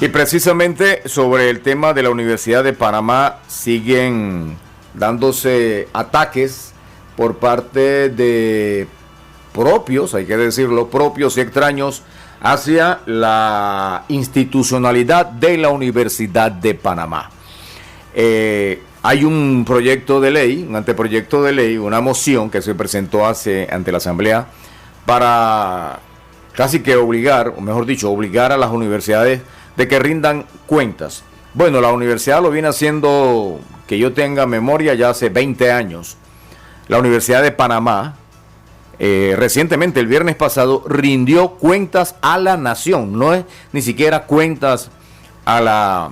Y precisamente sobre el tema de la Universidad de Panamá siguen dándose ataques por parte de propios, hay que decirlo, propios y extraños hacia la institucionalidad de la Universidad de Panamá. Hay un proyecto de ley, un anteproyecto de ley, una moción que se presentó ante la Asamblea para casi que obligar, o mejor dicho, obligar a las universidades de que rindan cuentas. Bueno, la universidad lo viene haciendo, que yo tenga memoria, ya hace 20 años. La Universidad de Panamá, recientemente, el viernes pasado, rindió cuentas a la nación. No es ni siquiera cuentas a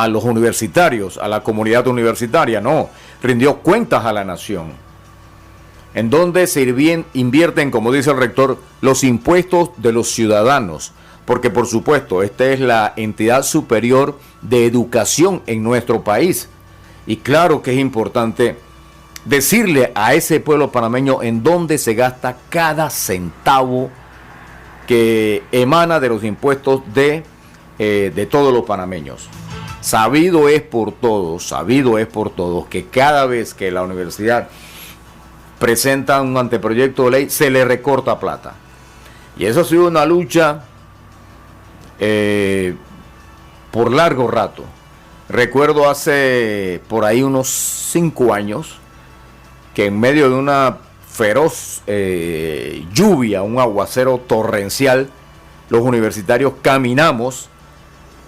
los universitarios, a la comunidad universitaria, no. Rindió cuentas a la nación, en donde se invierten, como dice el rector, los impuestos de los ciudadanos. Porque, por supuesto, esta es la entidad superior de educación en nuestro país. Y claro que es importante decirle a ese pueblo panameño en dónde se gasta cada centavo que emana de los impuestos de todos los panameños. Sabido es por todos que cada vez que la universidad presenta un anteproyecto de ley, se le recorta plata. Y eso ha sido una lucha por largo rato. Recuerdo hace por ahí unos 5 años que en medio de una feroz lluvia, un aguacero torrencial, los universitarios caminamos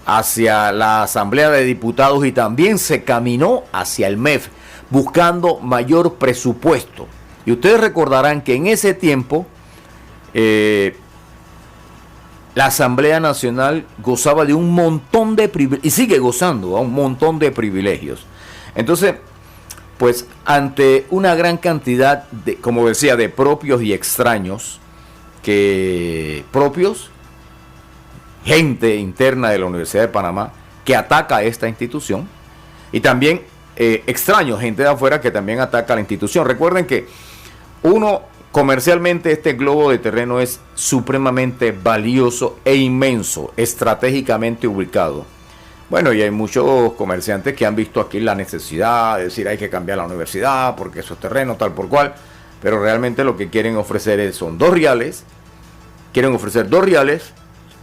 hacia la Asamblea de Diputados y también se caminó hacia el MEF buscando mayor presupuesto. Y ustedes recordarán que en ese tiempo la Asamblea Nacional gozaba de un montón de privilegios, y sigue gozando un montón de privilegios. Entonces, pues ante una gran cantidad de, como decía, de propios y extraños, gente interna de la Universidad de Panamá, que ataca a esta institución, y también extraños, gente de afuera que también ataca a la institución. Recuerden que comercialmente este globo de terreno es supremamente valioso e inmenso, estratégicamente ubicado. Bueno, y hay muchos comerciantes que han visto aquí la necesidad de decir hay que cambiar la universidad porque esos terrenos tal por cual, pero realmente lo que quieren ofrecer son 2 reales, quieren ofrecer 2 reales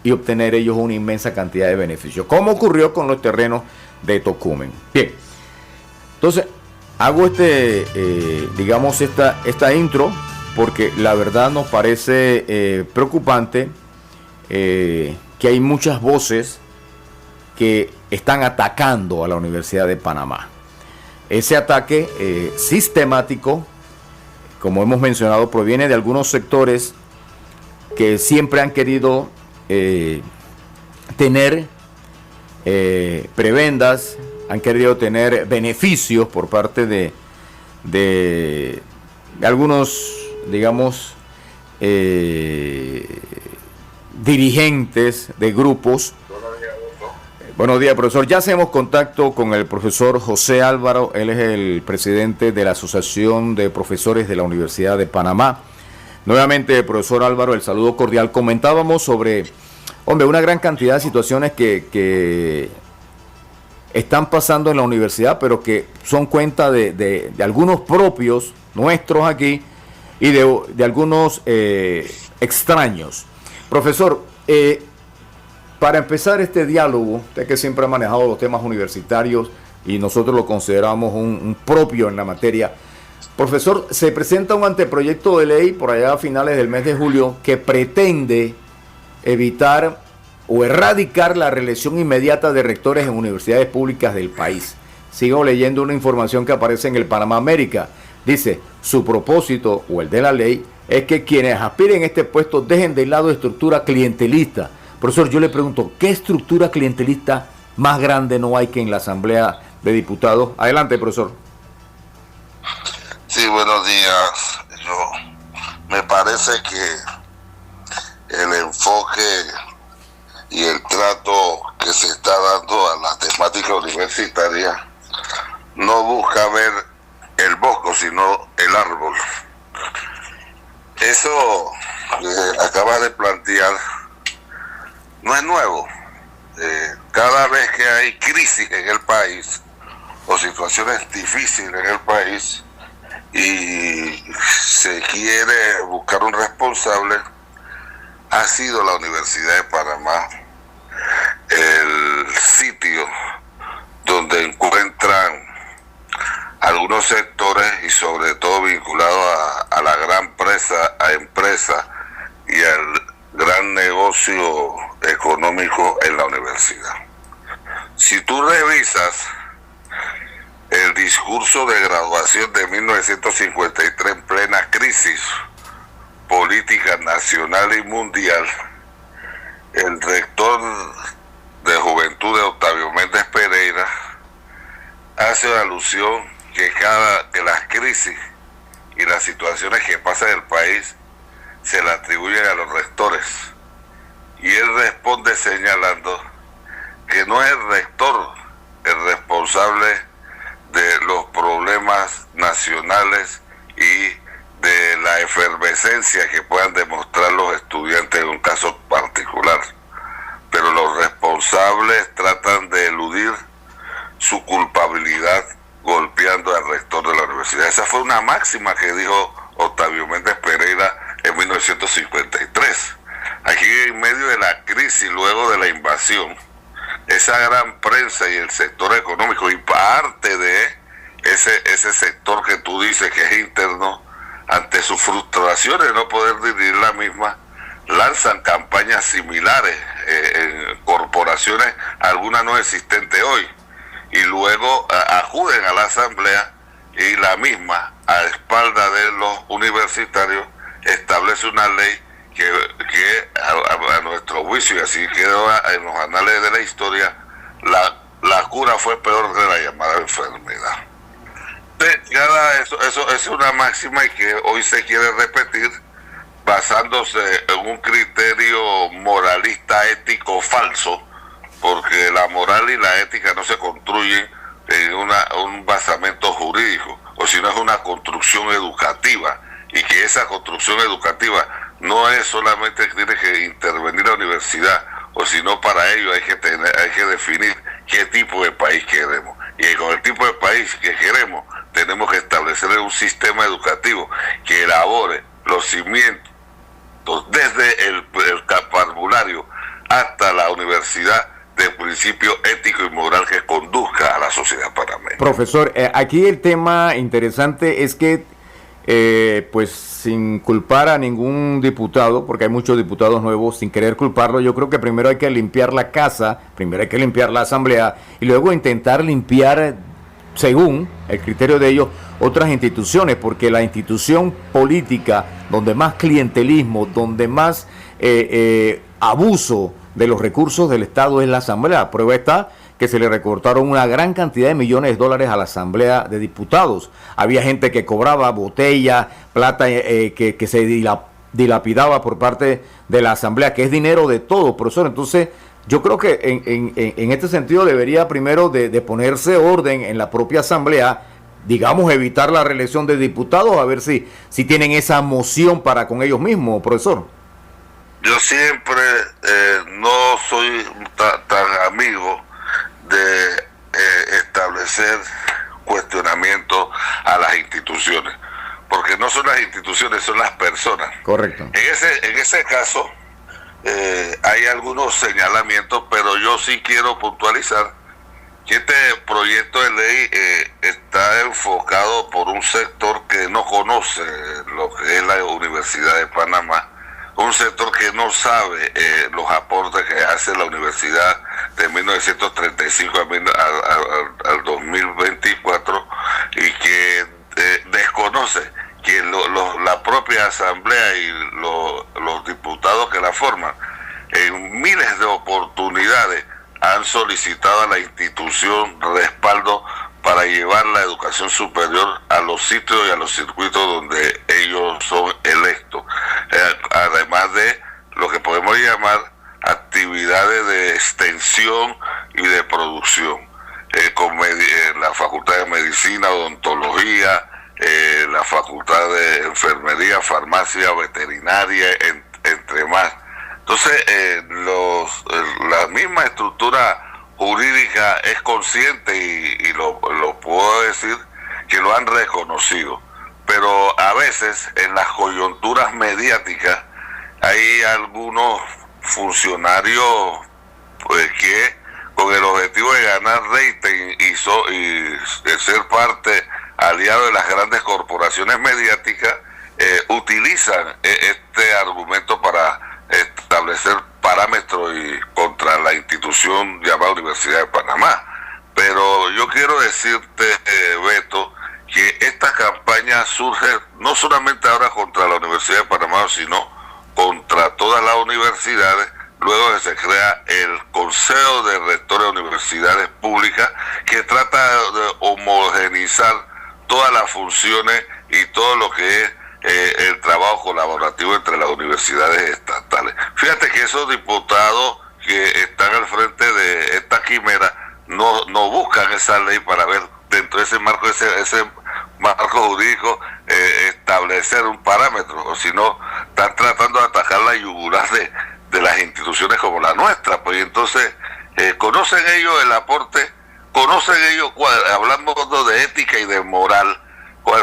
y obtener ellos una inmensa cantidad de beneficios, como ocurrió con los terrenos de Tocumen. Bien, entonces hago esta intro porque la verdad nos parece preocupante que hay muchas voces que están atacando a la Universidad de Panamá. Ese ataque sistemático, como hemos mencionado, proviene de algunos sectores que siempre han querido tener prebendas, han querido tener beneficios por parte de algunos, digamos, dirigentes de grupos. Buenos días, profesor. Ya hacemos contacto con el profesor José Álvaro. Él es el presidente de la Asociación de Profesores de la Universidad de Panamá. Nuevamente, profesor Álvaro, el saludo cordial. Comentábamos sobre, una gran cantidad de situaciones que están pasando en la universidad, pero que son cuenta de algunos propios nuestros aquí y de algunos extraños. Profesor, para empezar este diálogo, usted que siempre ha manejado los temas universitarios y nosotros lo consideramos un propio en la materia. Profesor, se presenta un anteproyecto de ley por allá a finales del mes de julio que pretende evitar o erradicar la reelección inmediata de rectores en universidades públicas del país. Sigo leyendo una información que aparece en el Panamá América. Dice, su propósito, o el de la ley, es que quienes aspiren a este puesto dejen de lado estructura clientelista. Profesor, yo le pregunto, ¿qué estructura clientelista más grande no hay que en la Asamblea de Diputados? Adelante, profesor. Sí, buenos días. Me parece que el enfoque y el trato que se está dando a la temática universitaria no busca ver el bosque, sino el árbol. Eso que acaba de plantear no es nuevo. Cada vez que hay crisis en el país o situaciones difíciles en el país y se quiere buscar un responsable, ha sido la Universidad de Panamá el sitio donde encuentran algunos sectores y sobre todo vinculados a la gran empresa y al gran negocio económico en la universidad. Si tú revisas el discurso de graduación de 1953 en plena crisis política nacional y mundial, el rector de Juventud de Octavio Méndez Pereira hace alusión que las crisis y las situaciones que pasan en el país se le atribuyen a los rectores, y él responde señalando que no es el rector el responsable de los problemas nacionales y de la efervescencia que puedan demostrar los estudiantes en un caso particular, pero los responsables tratan de eludir su culpabilidad golpeando al rector de la universidad. Esa fue una máxima que dijo Octavio Méndez Pereira en 1953. Aquí, en medio de la crisis, luego de la invasión, esa gran prensa y el sector económico y parte de ese sector que tú dices que es interno, ante sus frustraciones de no poder dirigir la misma, lanzan campañas similares en corporaciones, algunas no existentes hoy, y luego acuden a la asamblea y la misma, a espalda de los universitarios, establece una ley que a nuestro juicio, y así quedó en los anales de la historia, la cura fue peor que la llamada enfermedad. Eso es una máxima y que hoy se quiere repetir basándose en un criterio moralista ético falso, porque la moral y la ética no se construyen en un basamento jurídico, o si no es una construcción educativa, y que esa construcción educativa no es solamente que tiene que intervenir la universidad, o sino para ello hay que definir qué tipo de país queremos, y con el tipo de país que queremos tenemos que establecer un sistema educativo que elabore los cimientos desde el parvulario hasta la universidad de principio ético y moral que conduzca a la sociedad panameña. Profesor, aquí el tema interesante es que pues sin culpar a ningún diputado, porque hay muchos diputados nuevos, sin querer culparlo, yo creo que primero hay que limpiar la casa, primero hay que limpiar la asamblea y luego intentar limpiar, según el criterio de ellos, otras instituciones, porque la institución política donde más clientelismo, donde más abuso de los recursos del Estado es la asamblea. Prueba está que se le recortaron una gran cantidad de millones de dólares a la asamblea de diputados. Había gente que cobraba botella, plata que se dilapidaba por parte de la asamblea, que es dinero de todo, profesor. Entonces yo creo que en este sentido debería primero de ponerse orden en la propia asamblea, digamos, evitar la reelección de diputados, a ver si tienen esa moción para con ellos mismos, profesor. Yo siempre no soy tan amigo de establecer cuestionamientos a las instituciones, porque no son las instituciones, son las personas. Correcto. En ese caso hay algunos señalamientos, pero yo sí quiero puntualizar que este proyecto de ley está enfocado por un sector que no conoce lo que es la Universidad de Panamá, un sector que no sabe los aportes que hace la universidad de 1935 al 2024 y que desconoce que la propia asamblea y los diputados que la forman en miles de oportunidades han solicitado a la institución respaldo para llevar la educación superior a los sitios y a los circuitos donde ellos son electos, además de lo que podemos llamar actividades de extensión y de producción, con la Facultad de Medicina, Odontología, la Facultad de Enfermería, Farmacia, Veterinaria, entre más. Entonces, la misma estructura jurídica es consciente y lo puedo decir que lo han reconocido. Pero a veces en las coyunturas mediáticas hay algunos funcionarios pues, que con el objetivo de ganar rating y ser parte aliado de las grandes corporaciones mediáticas, utilizan este argumento para establecer parámetros y contra la institución llamada Universidad de Panamá. Pero yo quiero decirte, Beto, que esta campaña surge no solamente ahora contra la Universidad de Panamá, sino contra todas las universidades, luego que se crea el Consejo de Rectores de Universidades Públicas, que trata de homogeneizar todas las funciones y todo lo que es el trabajo colaborativo entre las universidades estatales. Fíjate que esos diputados que están al frente de esta quimera no buscan esa ley para ver dentro de ese marco jurídico establecer un parámetro, sino están tratando de atacar la yugular de las instituciones como la nuestra. Pues entonces conocen ellos el aporte, conocen ellos hablando de ética y de moral,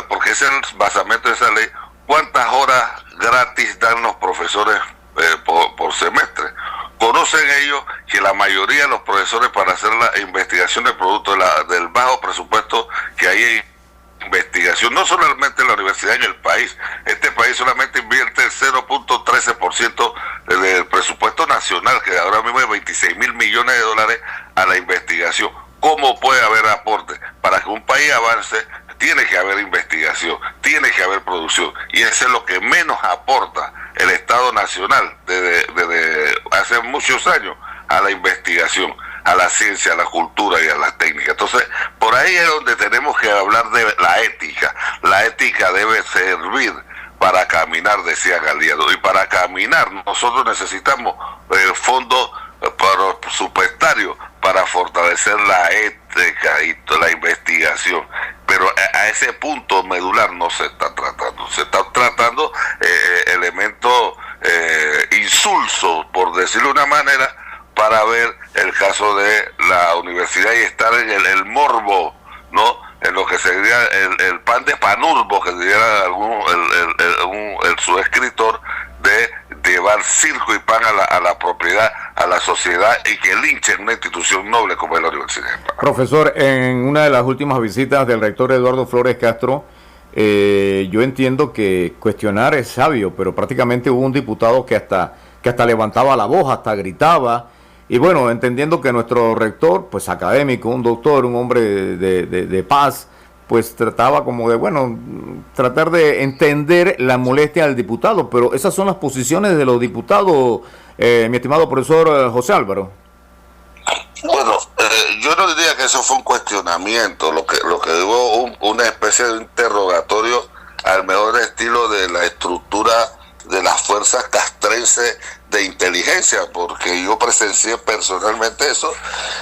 porque ese es el basamento de esa ley, cuántas horas gratis dan los profesores por semestre. Conocen ellos que la mayoría de los profesores, para hacer la investigación del producto del bajo presupuesto que hay en investigación, no solamente en la universidad, en el país. Este país solamente invierte el 0.13% del presupuesto nacional, que ahora mismo es 26 mil millones de dólares a la investigación. ¿Cómo puede haber aporte? Para que un país avance, tiene que haber investigación, tiene que haber producción, y eso es lo que menos aporta el Estado Nacional desde hace muchos años a la investigación, a la ciencia, a la cultura y a la técnica. Entonces, por ahí es donde tenemos que hablar de la ética. La ética debe servir para caminar, decía Galeano, y para caminar nosotros necesitamos fondos presupuestarios para fortalecer la ética y la investigación. Pero a ese punto medular no se está tratando. Se está tratando elementos insulsos, por decirlo de una manera, para ver el caso de la universidad y estar en el morbo, ¿no? En lo que sería el pan de panurbo, que diría su escritor, de llevar circo y pan a la propiedad, a la sociedad, y que linchen una institución noble como es la universidad. Profesor, en una de las últimas visitas del rector Eduardo Flores Castro, yo entiendo que cuestionar es sabio, pero prácticamente hubo un diputado que hasta levantaba la voz, hasta gritaba. Y bueno, entendiendo que nuestro rector, pues académico, un doctor, un hombre de paz, pues trataba como de, bueno, tratar de entender la molestia del diputado, pero esas son las posiciones de los diputados, mi estimado profesor José Álvaro. Bueno, yo no diría que eso fue un cuestionamiento, lo que hubo una especie de interrogatorio al mejor estilo de la estructura de las fuerzas castrenses de inteligencia, porque yo presencié personalmente eso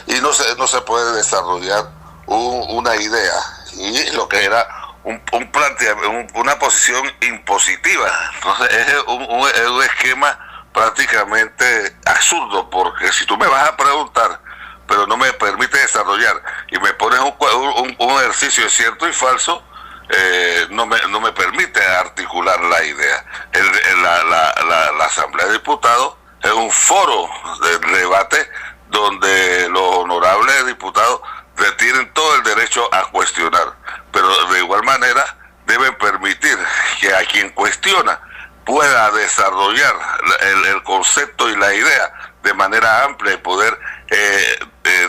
y no se puede desarrollar una idea, y lo que era un planteamiento, una posición impositiva. Entonces es un esquema prácticamente absurdo, porque si tú me vas a preguntar pero no me permite desarrollar y me pones un ejercicio de cierto y falso, no me permite articular la idea. La Asamblea de Diputados es un foro de debate donde los honorables diputados tienen todo el derecho a cuestionar, pero de igual manera deben permitir que a quien cuestiona pueda desarrollar el concepto y la idea de manera amplia y poder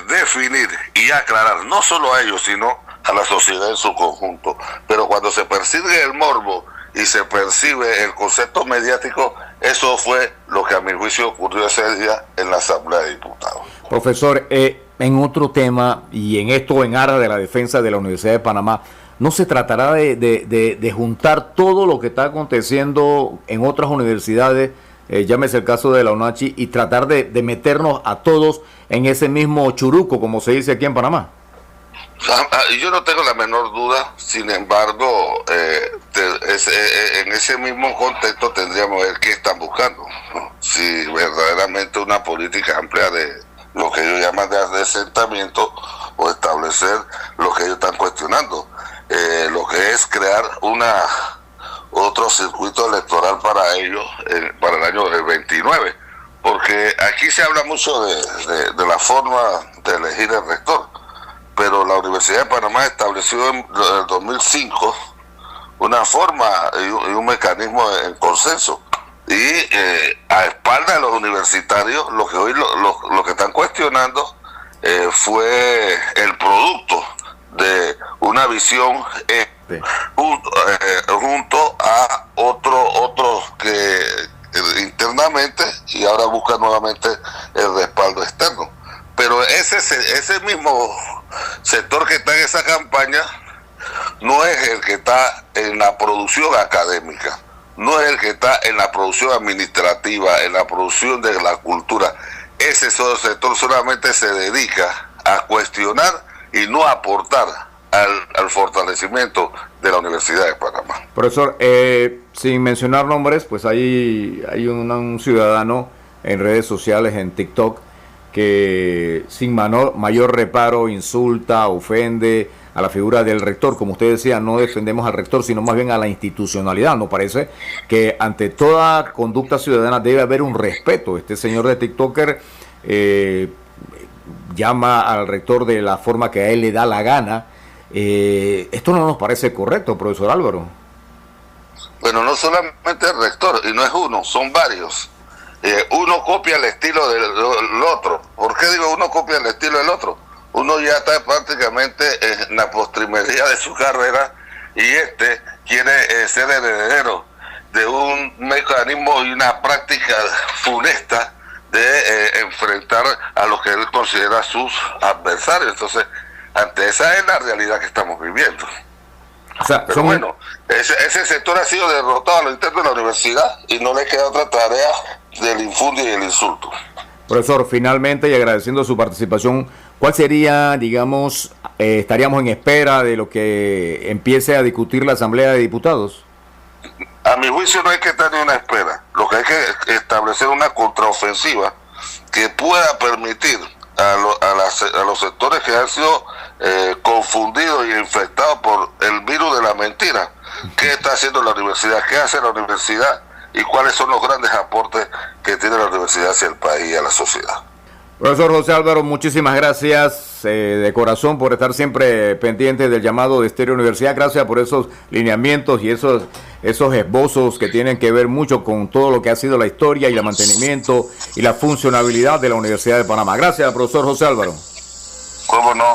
definir y aclarar no solo a ellos, sino a la sociedad en su conjunto. Pero cuando se persigue el morbo y se percibe el concepto mediático, eso fue lo que a mi juicio ocurrió ese día en la Asamblea de Diputados. Profesor, en otro tema, y en esto en aras de la defensa de la Universidad de Panamá, ¿no se tratará de juntar todo lo que está aconteciendo en otras universidades, llámese el caso de la UNACHI, y tratar de meternos a todos en ese mismo churuco, como se dice aquí en Panamá? Yo no tengo la menor duda, sin embargo, en ese mismo contexto tendríamos que ver qué están buscando, ¿no? si verdaderamente una política amplia de lo que ellos llaman de asentamiento o establecer lo que ellos están cuestionando, lo que es crear otro circuito electoral para ellos para el año 29, porque aquí se habla mucho de la forma de elegir el rector, pero la Universidad de Panamá estableció en el 2005 una forma y un mecanismo en consenso, y a espaldas de los universitarios lo que hoy lo que están cuestionando fue el producto de una visión junto a otros que internamente, y ahora busca nuevamente el respaldo externo. Pero ese mismo sector que está en esa campaña no es el que está en la producción académica, no es el que está en la producción administrativa, en la producción de la cultura. Ese sector solamente se dedica a cuestionar y no a aportar al fortalecimiento de la Universidad de Panamá. Profesor, sin mencionar nombres, pues hay un ciudadano en redes sociales, en TikTok, que sin mayor reparo insulta, ofende a la figura del rector. Como usted decía, no defendemos al rector, sino más bien a la institucionalidad. Nos parece que ante toda conducta ciudadana debe haber un respeto. Este señor de TikToker llama al rector de la forma que a él le da la gana. Esto no nos parece correcto, profesor Álvaro. Bueno, no solamente el rector, y no es uno, son varios. Uno copia el estilo del otro. ¿Por qué digo uno copia el estilo del otro? Uno ya está prácticamente en la postrimería de su carrera, y quiere ser heredero de un mecanismo y una práctica funesta de enfrentar a los que él considera sus adversarios. Entonces, ante esa es la realidad que estamos viviendo. O sea, pero bueno, ese sector ha sido derrotado a lo interno de la universidad y no le queda otra tarea del infundio y el insulto. Profesor, finalmente, y agradeciendo su participación, ¿cuál sería, digamos, estaríamos en espera de lo que empiece a discutir la Asamblea de Diputados? A mi juicio no hay que estar ni una espera. Lo que hay que establecer una contraofensiva que pueda permitir a los sectores que han sido confundidos y infectados por el virus de la mentira. ¿Qué está haciendo la universidad? ¿Qué hace la universidad? ¿Y cuáles son los grandes aportes que tiene la universidad hacia el país y a la sociedad? Profesor José Álvaro, muchísimas gracias de corazón por estar siempre pendiente del llamado de Estéreo Universidad. Gracias por esos lineamientos y esos esbozos que tienen que ver mucho con todo lo que ha sido la historia y el mantenimiento y la funcionabilidad de la Universidad de Panamá. Gracias, profesor José Álvaro. Cómo no,